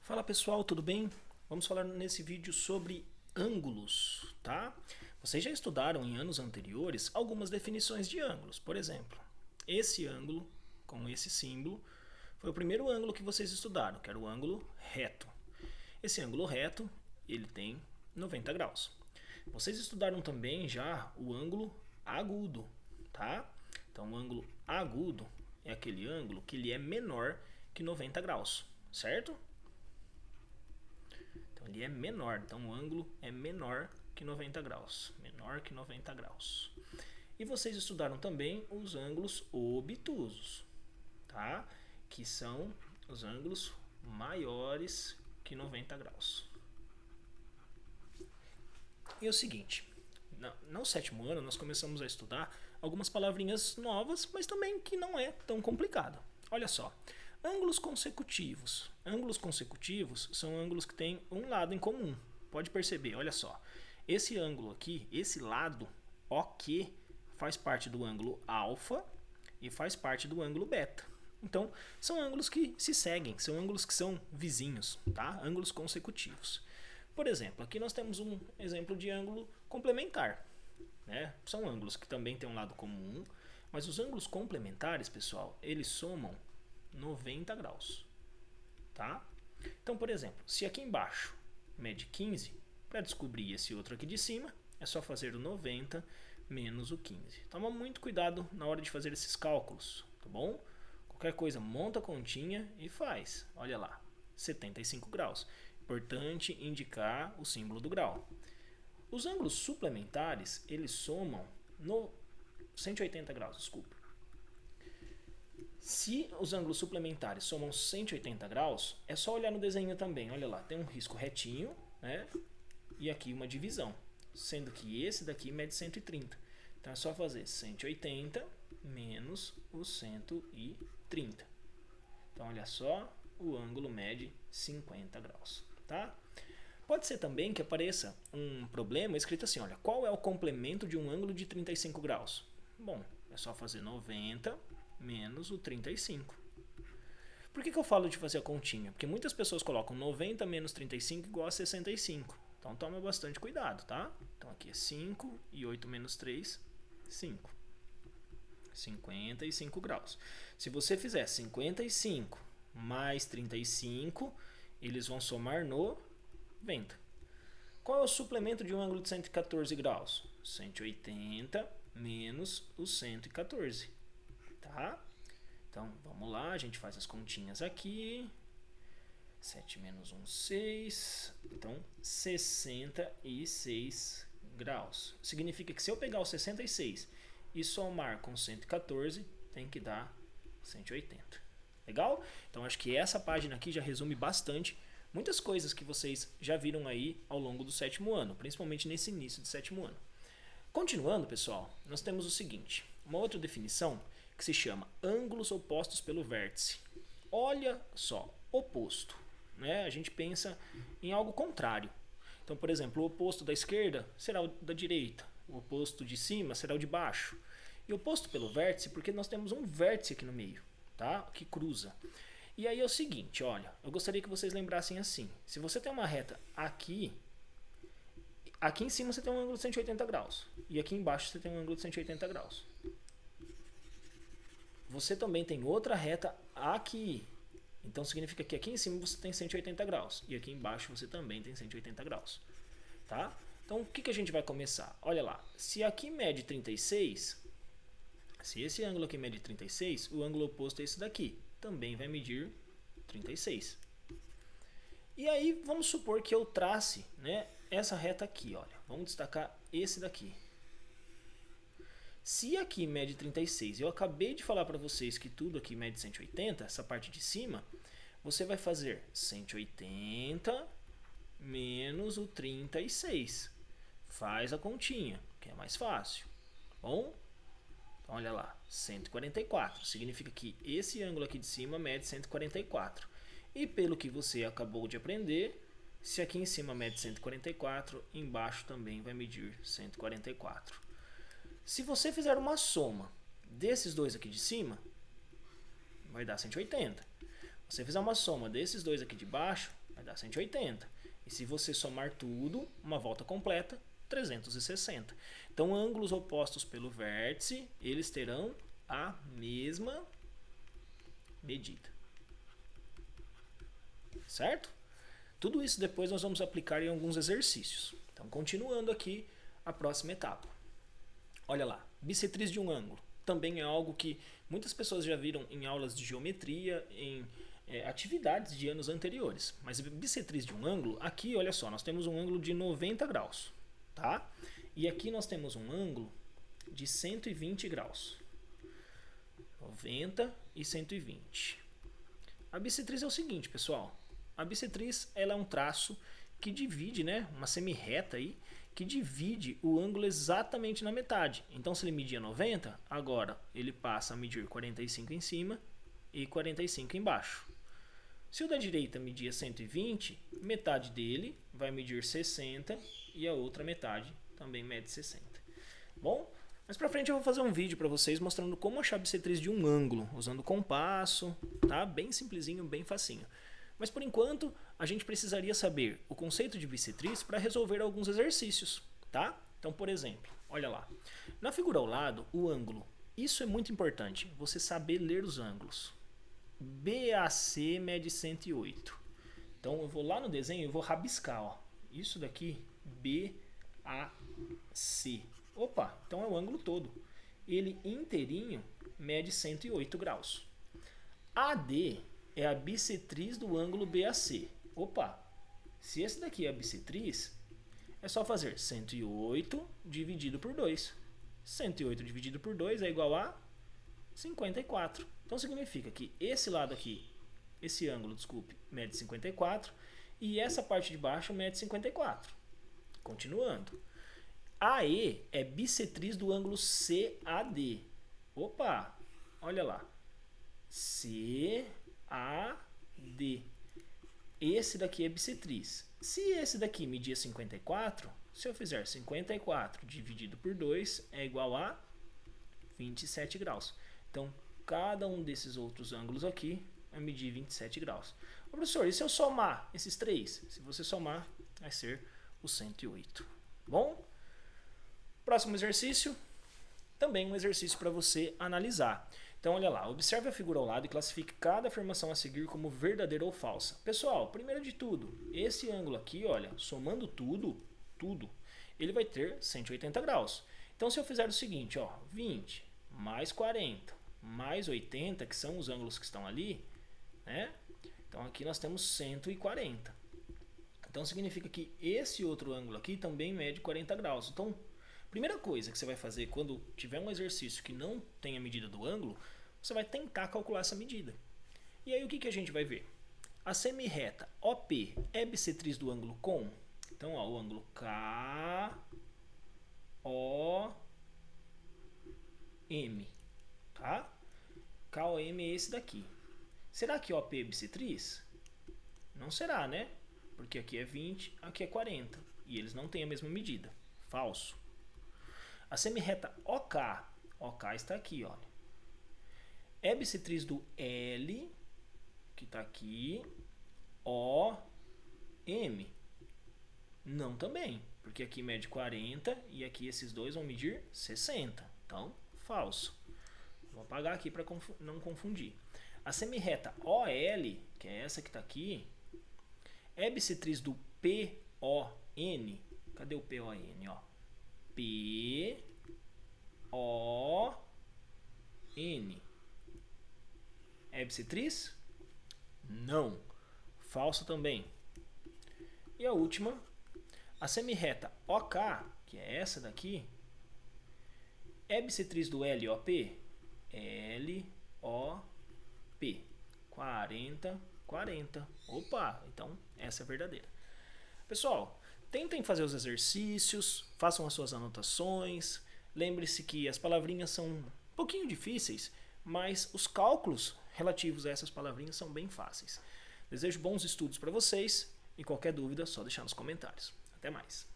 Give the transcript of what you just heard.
Fala pessoal, tudo bem? Vamos falar nesse vídeo sobre ângulos, tá? Vocês já estudaram em anos anteriores algumas definições de ângulos. Por exemplo, esse ângulo com esse símbolo foi o primeiro ângulo que vocês estudaram, que era o ângulo reto. Esse ângulo reto, ele tem 90 graus. Vocês estudaram também já o ângulo agudo, tá? Então o ângulo agudo é aquele ângulo que ele é menor que 90 graus, certo? Então ele é menor, então o ângulo é menor que 90 graus. Menor que 90 graus. E vocês estudaram também os ângulos obtusos, tá? Que são os ângulos maiores que 90 graus. E é o seguinte, no sétimo ano nós começamos a estudar algumas palavrinhas novas, mas também que não é tão complicado. Olha só, ângulos consecutivos. Ângulos consecutivos são ângulos que têm um lado em comum. Pode perceber, olha só. Esse ângulo aqui, esse lado OQ, faz parte do ângulo alfa e faz parte do ângulo beta. Então, são ângulos que se seguem, são ângulos que são vizinhos, tá? Ângulos consecutivos. Por exemplo, aqui nós temos um exemplo de ângulo complementar, né? São ângulos que também têm um lado comum, mas os ângulos complementares, pessoal, eles somam 90 graus, tá? Então, por exemplo, se aqui embaixo mede 15, para descobrir esse outro aqui de cima, é só fazer o 90 menos o 15. Toma muito cuidado na hora de fazer esses cálculos, tá bom? Qualquer coisa, monta a continha e faz. Olha lá, 75 graus. Importante indicar o símbolo do grau. Os ângulos suplementares, eles somam no 180 graus, desculpa. Se os ângulos suplementares somam 180 graus, é só olhar no desenho também. Olha lá, tem um risco retinho, né? E aqui uma divisão, sendo que esse daqui mede 130. Então é só fazer 180 menos o 130. Então olha só, o ângulo mede 50 graus, tá? Pode ser também que apareça um problema escrito assim, olha, qual é o complemento de um ângulo de 35 graus? Bom, é só fazer 90 menos o 35. Por que eu falo de fazer a continha? Porque muitas pessoas colocam 90 menos 35 igual a 65. Então toma bastante cuidado, tá? Então aqui é 5 e 8 menos 3, 5. 55 graus. Se você fizer 55 mais 35, eles vão somar 90. Qual é o suplemento de um ângulo de 114 graus? 180 menos o 114. Tá? Então vamos lá, a gente faz as continhas aqui. 7 menos 1, 6. Então 66 graus. Significa que se eu pegar o 66 e somar com 114, tem que dar 180. Legal? Então acho que essa página aqui já resume bastante muitas coisas que vocês já viram aí ao longo do sétimo ano, principalmente nesse início do sétimo ano. Continuando, pessoal, nós temos o seguinte, uma outra definição que se chama ângulos opostos pelo vértice. Olha só, oposto, né? A gente pensa em algo contrário. Então, por exemplo, o oposto da esquerda será o da direita, o oposto de cima será o de baixo. E oposto pelo vértice porque nós temos um vértice aqui no meio, tá? Que cruza. E aí é o seguinte, olha, eu gostaria que vocês lembrassem assim, se você tem uma reta aqui em cima você tem um ângulo de 180 graus, e aqui embaixo você tem um ângulo de 180 graus. Você também tem outra reta aqui, então significa que aqui em cima você tem 180 graus, e aqui embaixo você também tem 180 graus, tá? Então o que a gente vai começar? Olha lá, se aqui mede 36, se esse ângulo aqui mede 36, o ângulo oposto é esse daqui, também vai medir 36. E aí vamos supor que eu trace, né, essa reta aqui, olha. Vamos destacar esse daqui. Se aqui mede 36, eu acabei de falar para vocês que tudo aqui mede 180, essa parte de cima, você vai fazer 180 menos o 36. Faz a continha, que é mais fácil. Bom? Então, olha lá, 144. Significa que esse ângulo aqui de cima mede 144. E pelo que você acabou de aprender, se aqui em cima mede 144, embaixo também vai medir 144. Se você fizer uma soma desses dois aqui de cima, vai dar 180. Se você fizer uma soma desses dois aqui de baixo, vai dar dar 180. E se você somar tudo, uma volta completa, 360. Então, ângulos opostos pelo vértice, eles terão a mesma medida. Certo? Tudo isso depois nós vamos aplicar em alguns exercícios. Então, continuando aqui a próxima etapa. Olha lá, bissetriz de um ângulo. Também é algo que muitas pessoas já viram em aulas de geometria, em atividades de anos anteriores. Mas bissetriz de um ângulo, aqui olha só, nós temos um ângulo de 90 graus. Tá? E aqui nós temos um ângulo de 120 graus. 90 e 120. A bissetriz é o seguinte, pessoal. A bissetriz ela é um traço que divide, né, uma semirreta aí, que divide o ângulo exatamente na metade. Então, se ele media 90, agora ele passa a medir 45 em cima e 45 embaixo. Se o da direita media 120, metade dele vai medir 60 e a outra metade também mede 60. Bom, mais pra frente eu vou fazer um vídeo para vocês mostrando como achar a bissetriz de um ângulo, usando compasso, tá? Bem simplesinho, bem facinho. Mas por enquanto, a gente precisaria saber o conceito de bissetriz para resolver alguns exercícios, tá? Então, por exemplo, olha lá. Na figura ao lado, o ângulo. Isso é muito importante, você saber ler os ângulos. BAC mede 108. Então, eu vou lá no desenho e vou rabiscar, ó. Isso daqui, BAC. Opa, então é o ângulo todo. Ele inteirinho mede 108 graus. AD é a bissetriz do ângulo BAC. Opa, se esse daqui é a bissetriz, é só fazer 108 dividido por 2. 108 dividido por 2 é igual a 54. Então significa que esse lado aqui, esse ângulo, desculpe, mede 54 e essa parte de baixo mede 54. Continuando. AE é bissetriz do ângulo CAD. Opa, olha lá. CAD. Esse daqui é bissetriz. Se esse daqui media 54, se eu fizer 54 dividido por 2 é igual a 27 graus. Então, cada um desses outros ângulos aqui vai medir 27 graus. Ô, professor, e se eu somar esses três? Se você somar, vai ser o 108. Bom? Próximo exercício, também um exercício para você analisar. Então, olha lá, observe a figura ao lado e classifique cada afirmação a seguir como verdadeira ou falsa. Pessoal, primeiro de tudo, esse ângulo aqui, olha, somando tudo, ele vai ter 180 graus. Então, se eu fizer o seguinte, ó, 20 mais 40 mais 80, que são os ângulos que estão ali, né? Então, aqui nós temos 140. Então, significa que esse outro ângulo aqui também mede 40 graus. Então, primeira coisa que você vai fazer quando tiver um exercício que não tem a medida do ângulo, você vai tentar calcular essa medida. E aí o que a gente vai ver? A semirreta OP é bissetriz do ângulo com? Então, ó, o ângulo KOM, tá? KOM é esse daqui. Será que OP é bissetriz? Não será, né? Porque aqui é 20, aqui é 40. E eles não têm a mesma medida. Falso. A semirreta OK está aqui, olha. É bissetriz do L, que está aqui, OM. Não também, porque aqui mede 40 e aqui esses dois vão medir 60. Então, falso. Vou apagar aqui para não confundir. A semirreta OL, que é essa que está aqui, é bissetriz do PON. Cadê o PON? Ó. PON. É bissetriz? Não. Falso também. E a última, a semirreta OK, que é essa daqui, é bissetriz do LOP? LOP. 40, 40. Opa, então essa é verdadeira. Pessoal, tentem fazer os exercícios, façam as suas anotações. Lembre-se que as palavrinhas são um pouquinho difíceis, mas os cálculos relativos a essas palavrinhas são bem fáceis. Desejo bons estudos para vocês e qualquer dúvida, só deixar nos comentários. Até mais!